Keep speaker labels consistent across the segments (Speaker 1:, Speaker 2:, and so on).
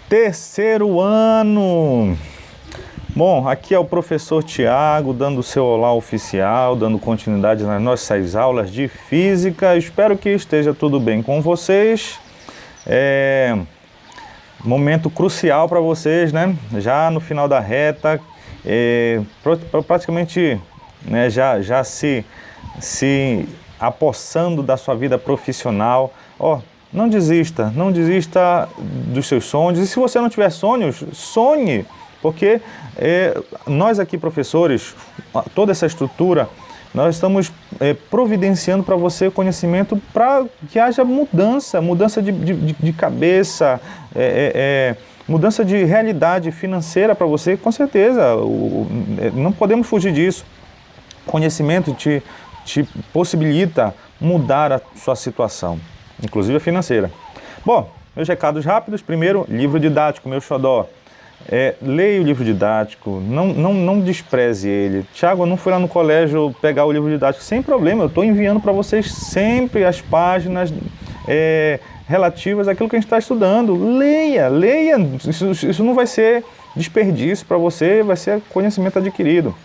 Speaker 1: Terceiro ano! Bom, aqui é o professor Tiago, dando o seu olá oficial, dando continuidade nas nossas aulas de física. Espero que esteja tudo bem com vocês. Momento crucial para vocês, né? Já no final da reta, praticamente, né, já se apossando da sua vida profissional. Não desista dos seus sonhos. E se você não tiver sonhos, sonhe, porque nós aqui, professores, toda essa estrutura, nós estamos providenciando para você conhecimento para que haja mudança de cabeça, mudança de realidade financeira para você, com certeza. Não podemos fugir disso. Conhecimento te possibilita mudar a sua situação, inclusive a financeira. Bom, meus recados rápidos. Primeiro, livro didático, meu xodó. Leia o livro didático, não despreze ele. Tiago, eu não fui lá no colégio pegar o livro didático. Sem problema, eu estou enviando para vocês sempre as páginas relativas àquilo que a gente está estudando. Leia, isso não vai ser desperdício para você, vai ser conhecimento adquirido.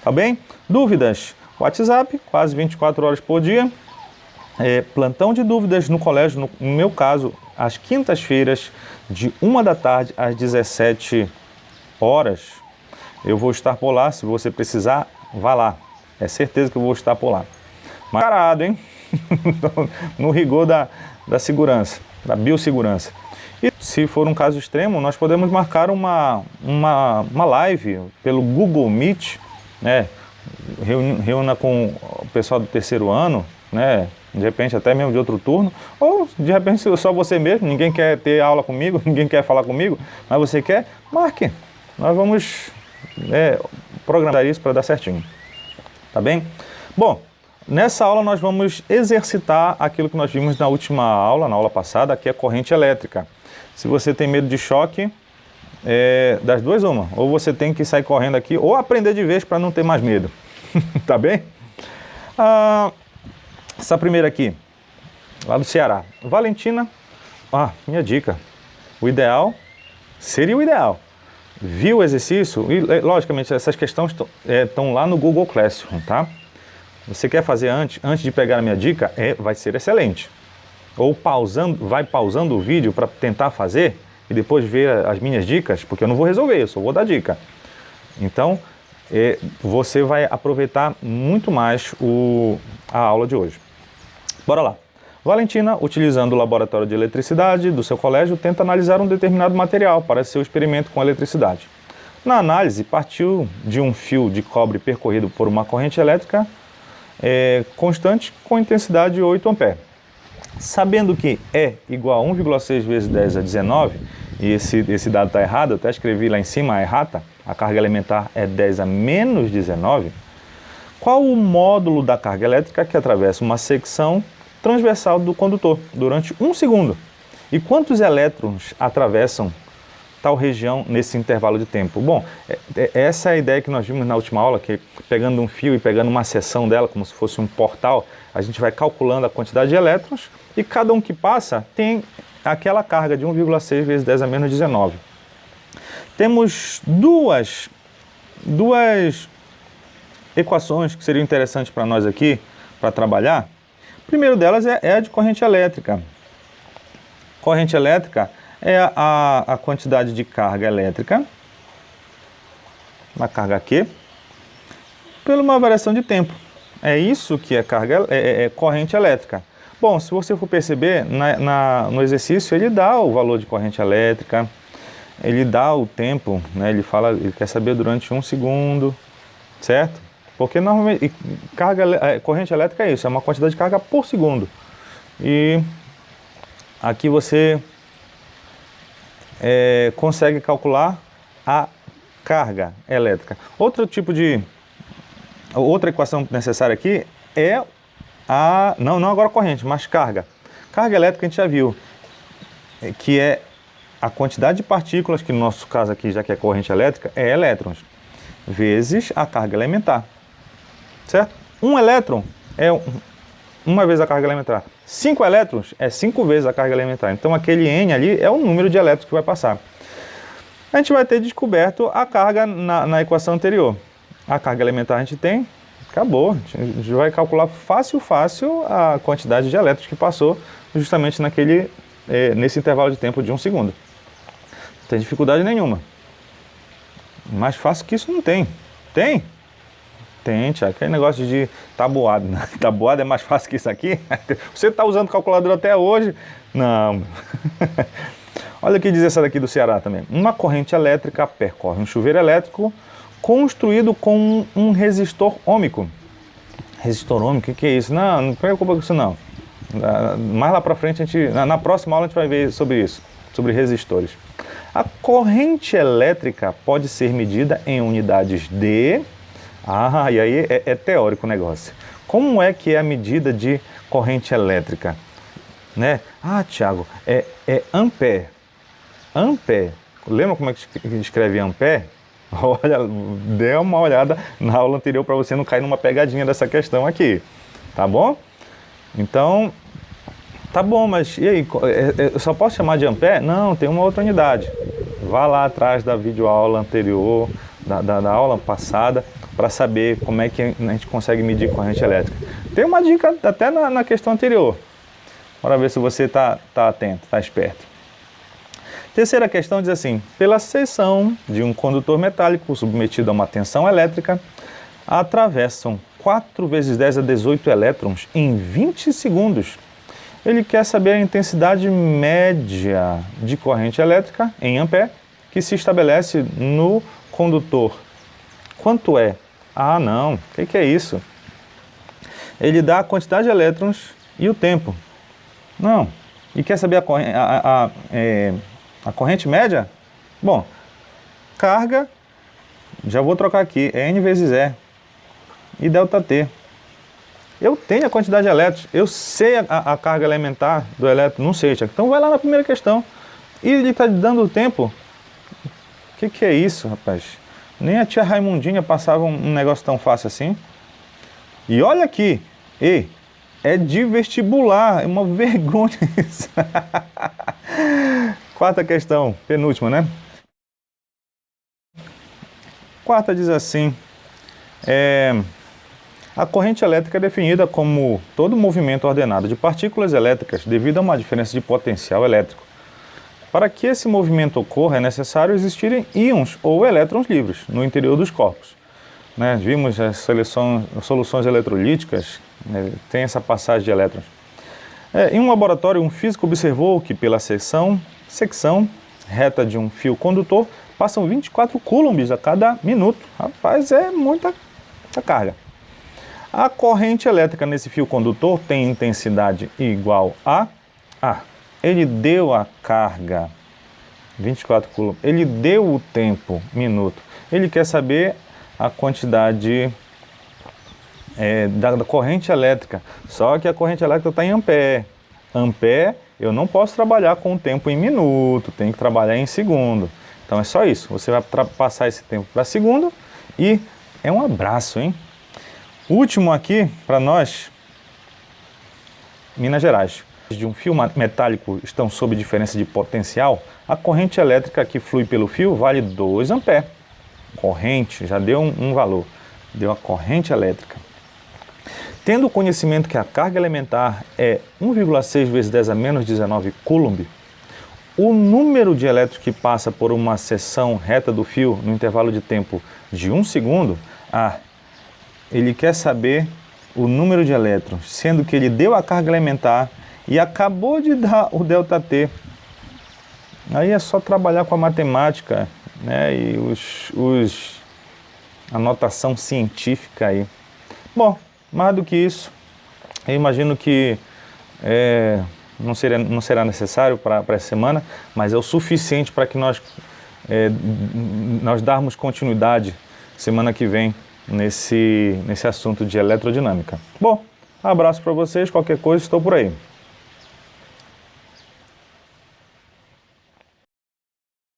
Speaker 1: Tá bem? Dúvidas? WhatsApp, quase 24 horas por dia. Plantão de dúvidas no colégio, no meu caso, às quintas-feiras, de 1 da tarde às 17 horas. Eu vou estar por lá. Se você precisar, vá lá. É certeza que eu vou estar por lá. Mas parado, hein? No rigor da segurança, da biossegurança. E se for um caso extremo, nós podemos marcar uma live pelo Google Meet, né? Reúna com o pessoal do terceiro ano, né? De repente até mesmo de outro turno, ou de repente só você mesmo, ninguém quer ter aula comigo, ninguém quer falar comigo, mas você quer, marque. Nós vamos programar isso para dar certinho, tá bem? Bom, nessa aula nós vamos exercitar aquilo que nós vimos na última aula, na aula passada, que é corrente elétrica. Se você tem medo de choque, das duas uma, ou você tem que sair correndo aqui, ou aprender de vez para não ter mais medo, tá bem? Essa primeira aqui, lá do Ceará. Valentina, minha dica, o ideal, seria o ideal. Viu o exercício? E, logicamente, essas questões estão lá no Google Classroom, tá? Você quer fazer antes de pegar a minha dica? Vai ser excelente. Ou vai pausando o vídeo para tentar fazer e depois ver as minhas dicas, porque eu não vou resolver, eu só vou dar dica. Então, você vai aproveitar muito mais a aula de hoje. Bora lá. Valentina, utilizando o laboratório de eletricidade do seu colégio, tenta analisar um determinado material para seu experimento com eletricidade. Na análise, partiu de um fio de cobre percorrido por uma corrente elétrica constante com intensidade de 8 A. Sabendo que E igual a 1,6 vezes 10 a 19, e esse dado está errado, eu até escrevi lá em cima a errata, a carga elementar é 10 a menos 19, qual o módulo da carga elétrica que atravessa uma secção transversal do condutor durante 1 segundo? E quantos elétrons atravessam tal região nesse intervalo de tempo? Bom, essa é a ideia que nós vimos na última aula, que pegando um fio e pegando uma seção dela, como se fosse um portal, a gente vai calculando a quantidade de elétrons e cada um que passa tem aquela carga de 1,6 vezes 10 a menos 19. Temos duas equações que seriam interessantes para nós aqui, para trabalhar. O primeiro delas é a de corrente elétrica. Corrente elétrica é a quantidade de carga elétrica, uma carga Q, por uma variação de tempo. É isso que é corrente elétrica. Bom, se você for perceber, no exercício ele dá o valor de corrente elétrica, ele dá o tempo, né? Ele quer saber durante 1 segundo, certo? Porque normalmente corrente elétrica é isso, é uma quantidade de carga por segundo. E aqui você consegue calcular a carga elétrica. Outra equação necessária aqui é não agora corrente, mas carga. Carga elétrica a gente já viu, que é a quantidade de partículas, que no nosso caso aqui, já que é corrente elétrica, é elétrons, vezes a carga elementar. Certo? Um elétron uma vez a carga elementar. 5 elétrons é 5 vezes a carga elementar. Então aquele N ali é o número de elétrons que vai passar. A gente vai ter descoberto a carga na equação anterior. A carga elementar a gente tem, acabou. A gente vai calcular fácil a quantidade de elétrons que passou justamente nesse intervalo de tempo de 1 segundo. Não tem dificuldade nenhuma. Mais fácil que isso não tem. Tem? Tem, Tiago. Aquele negócio de tabuado. Né? Tabuado é mais fácil que isso aqui? Você está usando calculadora até hoje? Não. Olha o que diz essa daqui do Ceará também. Uma corrente elétrica percorre um chuveiro elétrico construído com um resistor ôhmico. Resistor ôhmico, o que é isso? Não preocupa com isso não. Mais lá para frente, na próxima aula a gente vai ver sobre isso, sobre resistores. A corrente elétrica pode ser medida em unidades de... Ah, e aí é teórico o negócio. Como é que é a medida de corrente elétrica? Né? Ah, Tiago, é ampere. Ampere. Lembra como é que escreve ampere? Olha, dê uma olhada na aula anterior para você não cair numa pegadinha dessa questão aqui. Tá bom? Então, tá bom, mas e aí? Eu só posso chamar de ampere? Não, tem uma outra unidade. Vá lá atrás da videoaula anterior, da aula passada, para saber como é que a gente consegue medir corrente elétrica. Tem uma dica até na questão anterior. Bora ver se você está atento, está esperto. Terceira questão diz assim: pela seção de um condutor metálico submetido a uma tensão elétrica, atravessam 4 vezes 10 a 18 elétrons em 20 segundos. Ele quer saber a intensidade média de corrente elétrica, em ampere, que se estabelece no condutor. Quanto é? Ah, não. O que é isso? Ele dá a quantidade de elétrons e o tempo. Não. E quer saber a corrente média? Bom, carga, já vou trocar aqui, é N vezes E. E ΔT. Eu tenho a quantidade de elétrons, eu sei a carga elementar do elétron, não sei, Tiago. Então vai lá na primeira questão. E ele está dando o tempo. O que é isso, rapaz? Nem a tia Raimundinha passava um negócio tão fácil assim. E olha aqui, é de vestibular, é uma vergonha isso. Quarta questão, penúltima, né? Quarta diz assim, a corrente elétrica é definida como todo movimento ordenado de partículas elétricas devido a uma diferença de potencial elétrico. Para que esse movimento ocorra, é necessário existirem íons ou elétrons livres no interior dos corpos. Né? Vimos as soluções eletrolíticas, né? Tem essa passagem de elétrons. Em um laboratório, um físico observou que pela secção reta de um fio condutor passam 24 coulombs a cada minuto. Rapaz, é muita carga. A corrente elétrica nesse fio condutor tem intensidade igual a... Ele deu a carga, 24 coulombs. Ele deu o tempo, minuto. Ele quer saber a quantidade da corrente elétrica. Só que a corrente elétrica está em ampere. Ampere, eu não posso trabalhar com o tempo em minuto, tem que trabalhar em segundo. Então é só isso. Você vai passar esse tempo para segundo e é um abraço, hein? Último aqui para nós, Minas Gerais. De um fio metálico estão sob diferença de potencial, a corrente elétrica que flui pelo fio vale 2 ampere. Corrente, já deu um valor, deu a corrente elétrica. Tendo o conhecimento que a carga elementar é 1,6 vezes 10 a menos 19 coulomb, o número de elétrons que passa por uma seção reta do fio no intervalo de tempo de 1 segundo, ele quer saber o número de elétrons, sendo que ele deu a carga elementar e acabou de dar o ΔT. Aí é só trabalhar com a matemática, né, e a notação científica aí. Bom, mais do que isso, eu imagino que não será necessário para essa semana, mas é o suficiente para que nós darmos continuidade semana que vem nesse assunto de eletrodinâmica. Bom, abraço para vocês, qualquer coisa estou por aí.